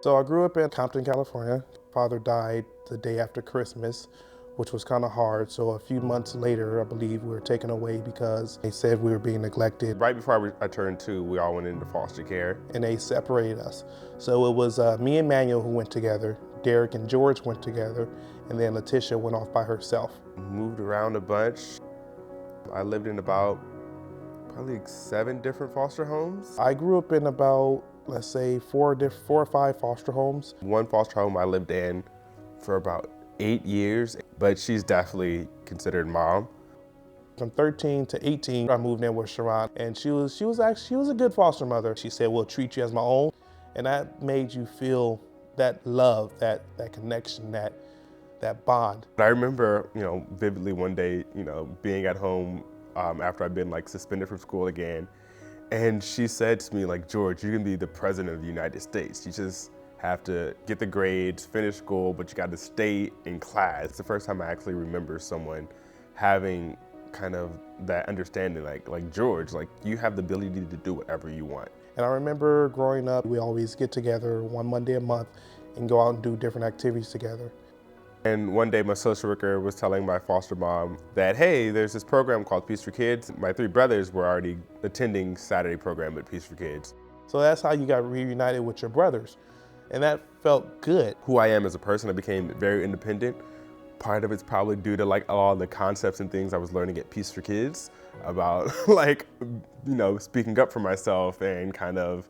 So I grew up in Compton, California. Father died the day after Christmas, which was kind of hard. So a few months later, I believe we were taken away because they said we were being neglected. Right before I turned 2, we all went into foster care. And they separated us. So it was me and Manuel who went together, Derek and George went together, and then Letitia went off by herself. Moved around a bunch. I lived in about probably 7 different foster homes. I grew up in about, let's say, 4 or 5 foster homes. One foster home I lived in for about 8 years, but she's definitely considered mom. From 13 to 18, I moved in with Sharon, and she was a good foster mother. She said, "We'll treat you as my own," and that made you feel that love, that connection, that bond. I remember, vividly one day, being at home after I'd been suspended from school again, and she said to me, "George, you can be the president of the United States. You just have to get the grades, finish school, but you got to stay in class." It's the first time I actually remember someone having kind of that understanding, like George, you have the ability to do whatever you want. And I remember growing up, we always get together one Monday a month and go out and do different activities together. And one day my social worker was telling my foster mom that, hey, there's this program called Peace for Kids. My 3 brothers were already attending Saturday program at Peace for Kids. So that's how you got reunited with your brothers. And that felt good. Who I am as a person, I became very independent. Part of it's probably due to all the concepts and things I was learning at Peace for Kids about speaking up for myself and kind of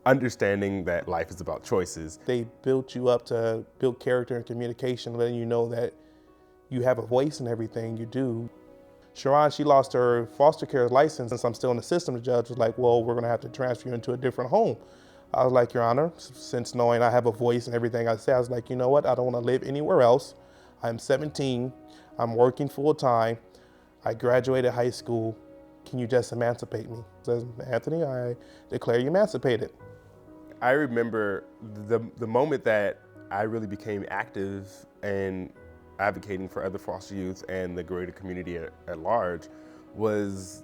understanding that life is about choices. They built you up to build character and communication, letting you know that you have a voice in everything you do. Sharon, she lost her foster care license. Since I'm still in the system, the judge was like, "Well, we're gonna have to transfer you into a different home." I was like, "Your Honor, since knowing I have a voice and everything I say," I was like, "You know what, I don't wanna live anywhere else. I'm 17, I'm working full time, I graduated high school, can you just emancipate me?" Says, "Anthony, I declare you emancipated." I remember the moment that I really became active and advocating for other foster youth and the greater community at large was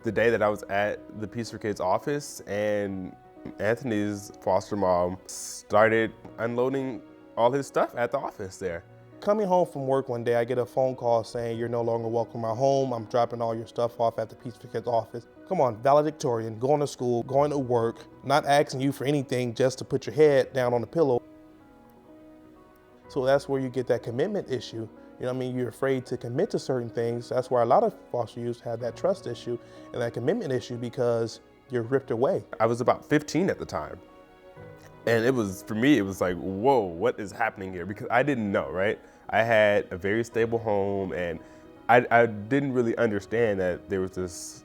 the day that I was at the Peace for Kids office and Anthony's foster mom started unloading all his stuff at the office there. Coming home from work one day, I get a phone call saying, "You're no longer welcome at home. I'm dropping all your stuff off at the Peace for Kids office." Come on, valedictorian, going to school, going to work, not asking you for anything, just to put your head down on the pillow. So that's where you get that commitment issue. You know what I mean? You're afraid to commit to certain things. That's where a lot of foster youth have that trust issue and that commitment issue because you're ripped away. I was about 15 at the time. And for me, it was like, whoa, what is happening here? Because I didn't know, right? I had a very stable home and I didn't really understand that there was this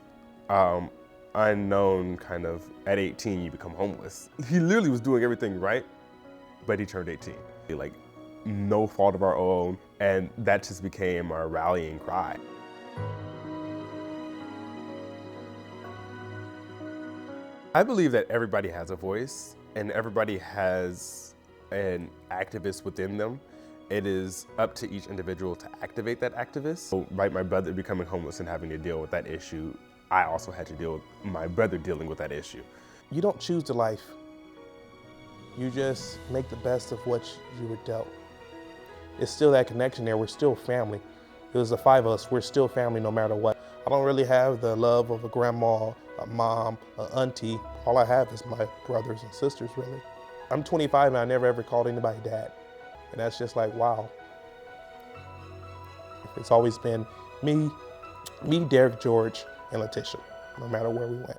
unknown kind of, at 18, you become homeless. He literally was doing everything right, but he turned 18. No fault of our own, and that just became our rallying cry. I believe that everybody has a voice and everybody has an activist within them. It is up to each individual to activate that activist. So, right, my brother becoming homeless and having to deal with that issue, I also had to deal with my brother dealing with that issue. You don't choose the life. You just make the best of what you were dealt. It's still that connection there. We're still family. It was the 5 of us. We're still family no matter what. I don't really have the love of a grandma, a mom, an auntie. All I have is my brothers and sisters, really. I'm 25 and I never ever called anybody dad. And that's just like, wow. It's always been me, Derek, George, and Letitia, no matter where we went.